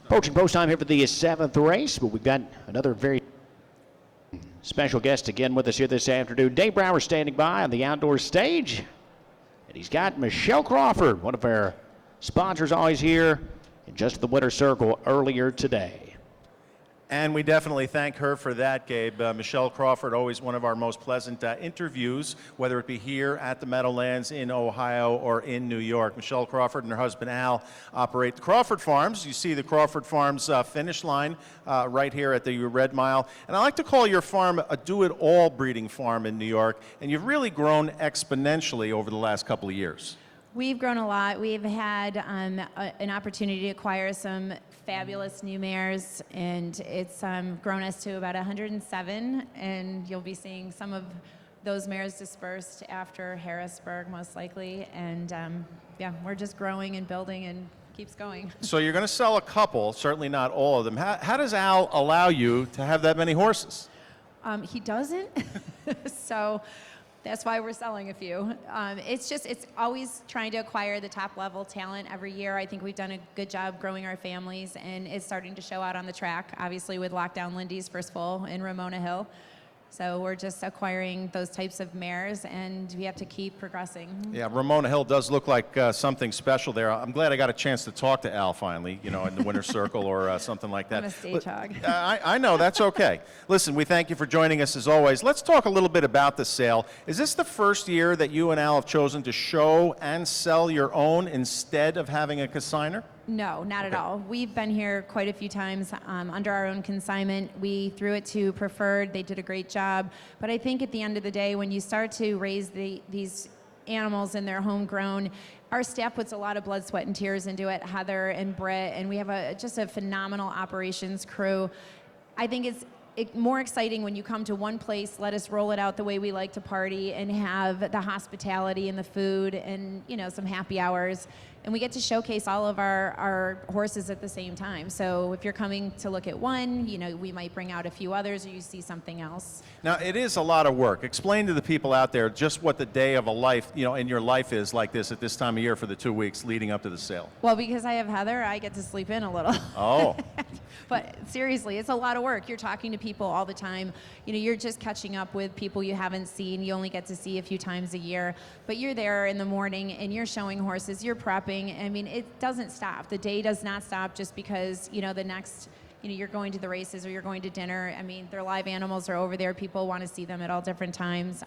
Approaching post time here for the 7th race, but we've got another very special guest again with us here this afternoon. Dave Brower standing by on the outdoor stage, and he's got Michelle Crawford, one of our sponsors, always here in just the winner's circle earlier today. And we definitely thank her for that, Gabe. Michelle Crawford, always one of our most pleasant interviews, whether it be here at the Meadowlands in Ohio or in New York. Michelle Crawford and her husband Al operate the Crawford Farms. You see the Crawford Farms finish line right here at the Red Mile. And I like to call your farm a do-it-all breeding farm in New York. And you've really grown exponentially over the last couple of years. We've grown a lot. We've had an opportunity to acquire some fabulous new mares, and it's grown us to about 107, and you'll be seeing some of those mares dispersed after Harrisburg, most likely. And yeah, we're just growing and building and keeps going. So you're going to sell a couple, certainly not all of them. How does Al allow you to have that many horses? He doesn't, so that's why we're selling a few. It's always trying to acquire the top level talent every year. I think we've done a good job growing our families, and it's starting to show out on the track, obviously with Lockdown Lindy's first foal in Ramona Hill. So we're just acquiring those types of mares, and we have to keep progressing. Yeah, Ramona Hill does look like something special there. I'm glad I got a chance to talk to Al finally, you know, in the winner's circle or something like that. I'm a stage hog. I know, that's okay. Listen, we thank you for joining us as always. Let's talk a little bit about the sale. Is this the first year that you and Al have chosen to show and sell your own instead of having a consignor? No, not at all. We've been here quite a few times under our own consignment. We threw it to Preferred. They did a great job. But I think at the end of the day, when you start to raise these animals and they're homegrown, our staff puts a lot of blood, sweat, and tears into it, Heather and Britt, and we have just a phenomenal operations crew. I think it's more exciting when you come to one place, let us roll it out the way we like to party and have the hospitality and the food and, you know, some happy hours. And we get to showcase all of our horses at the same time. So if you're coming to look at one, you know, we might bring out a few others or you see something else. Now, it is a lot of work. Explain to the people out there just what the day of a life, you know, in your life is like this at this time of year for the 2 weeks leading up to the sale. Well, because I have Heather, I get to sleep in a little. Oh. But seriously, it's a lot of work. You're talking to people all the time. You know, you're just catching up with people you haven't seen. You only get to see a few times a year. But you're there in the morning and you're showing horses, you're prepping. I mean, it doesn't stop. The day does not stop just because, you know, the next, you know, you're going to the races or you're going to dinner. I mean, their live animals are over there. People want to see them at all different times.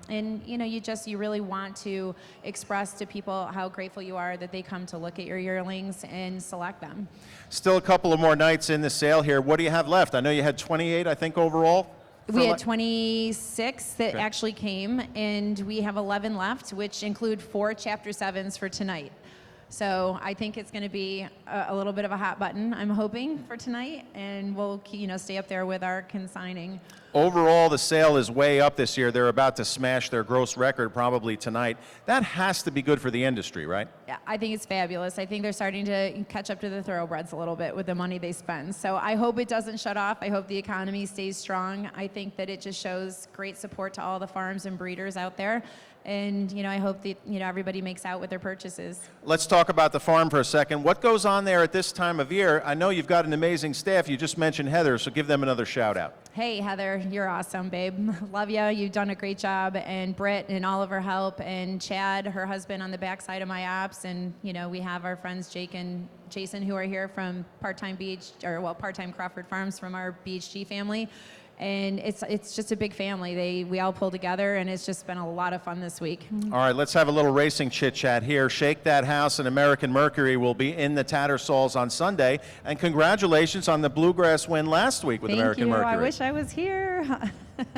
And, you know, you really want to express to people how grateful you are that they come to look at your yearlings and select them. Still a couple of more nights in the sale here. What do you have left? I know you had 28, I think, overall. We had 26 that actually came, and we have 11 left, which include 4 Chapter 7s for tonight. So I think it's going to be a little bit of a hot button, I'm hoping, for tonight, and we'll, you know, stay up there with our consigning. Overall, the sale is way up this year. They're about to smash their gross record probably tonight. That has to be good for the industry, right? Yeah, I think it's fabulous. I think they're starting to catch up to the thoroughbreds a little bit with the money they spend. So I hope it doesn't shut off. I hope the economy stays strong. I think that it just shows great support to all the farms and breeders out there. And, you know, I hope that, you know, everybody makes out with their purchases. Let's talk about the farm for a second. What goes on there at this time of year? I know you've got an amazing staff. You just mentioned Heather, so give them another shout out. Hey, Heather, you're awesome, babe. Love you. You've done a great job. And Britt and all of her help, and Chad, her husband, on the backside of my ops. And, you know, we have our friends Jake and Jason who are here from part-time Crawford Farms from our BHG family. And it's just a big family. We all pull together, and it's just been a lot of fun this week. All right, let's have a little racing chit-chat here. Shake That House and American Mercury will be in the Tattersalls on Sunday. And congratulations on the Bluegrass win last week with American Mercury. Thank you. I wish I was here.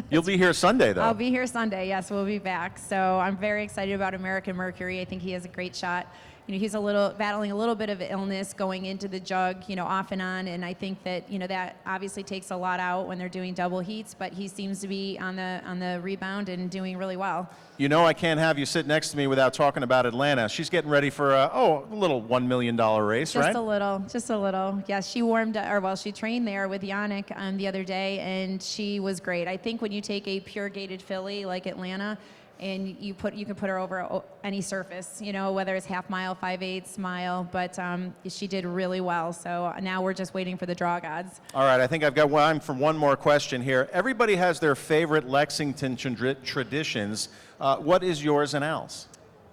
You'll be here Sunday, though. I'll be here Sunday. Yes, we'll be back. So I'm very excited about American Mercury. I think he has a great shot. You know, he's battling a little bit of illness going into the jug, you know, off and on, and I think that, you know, that obviously takes a lot out when they're doing double heats, but he seems to be on the rebound and doing really well. You know, I can't have you sit next to me without talking about Atlanta. She's getting ready for a little $1 million race, right? Just a little. Yes, she trained there with Yannick the other day, and she was great. I think when you take a pure gated filly like Atlanta, and you can put her over any surface, you know, whether it's half mile, 5/8 mile, but she did really well. So now we're just waiting for the draw gods. All right, I think I've got time for one more question here. Everybody has their favorite Lexington traditions. What is yours and Al's?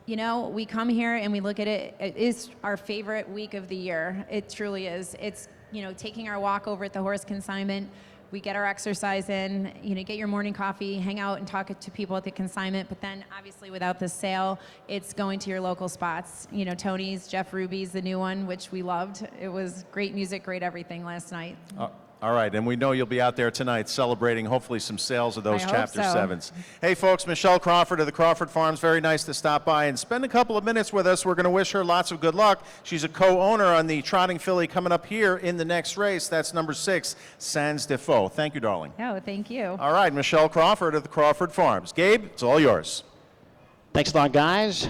You know, we come here and we look at it. It is our favorite week of the year. It truly is. It's, you know, taking our walk over at the horse consignment. We get our exercise in, you know, get your morning coffee, hang out and talk to people at the consignment. But then obviously without the sale, it's going to your local spots. You know, Tony's, Jeff Ruby's, the new one, which we loved. It was great music, great everything last night. All right, and we know you'll be out there tonight celebrating hopefully some sales of those I hope Chapter so. 7s. Hey folks, Michelle Crawford of the Crawford Farms, very nice to stop by and spend a couple of minutes with us. We're going to wish her lots of good luck. She's a co-owner on the trotting filly coming up here in the next race. That's number 6, Sans Defoe. Thank you, darling. Oh, thank you. All right, Michelle Crawford of the Crawford Farms. Gabe, it's all yours. Thanks a lot, guys.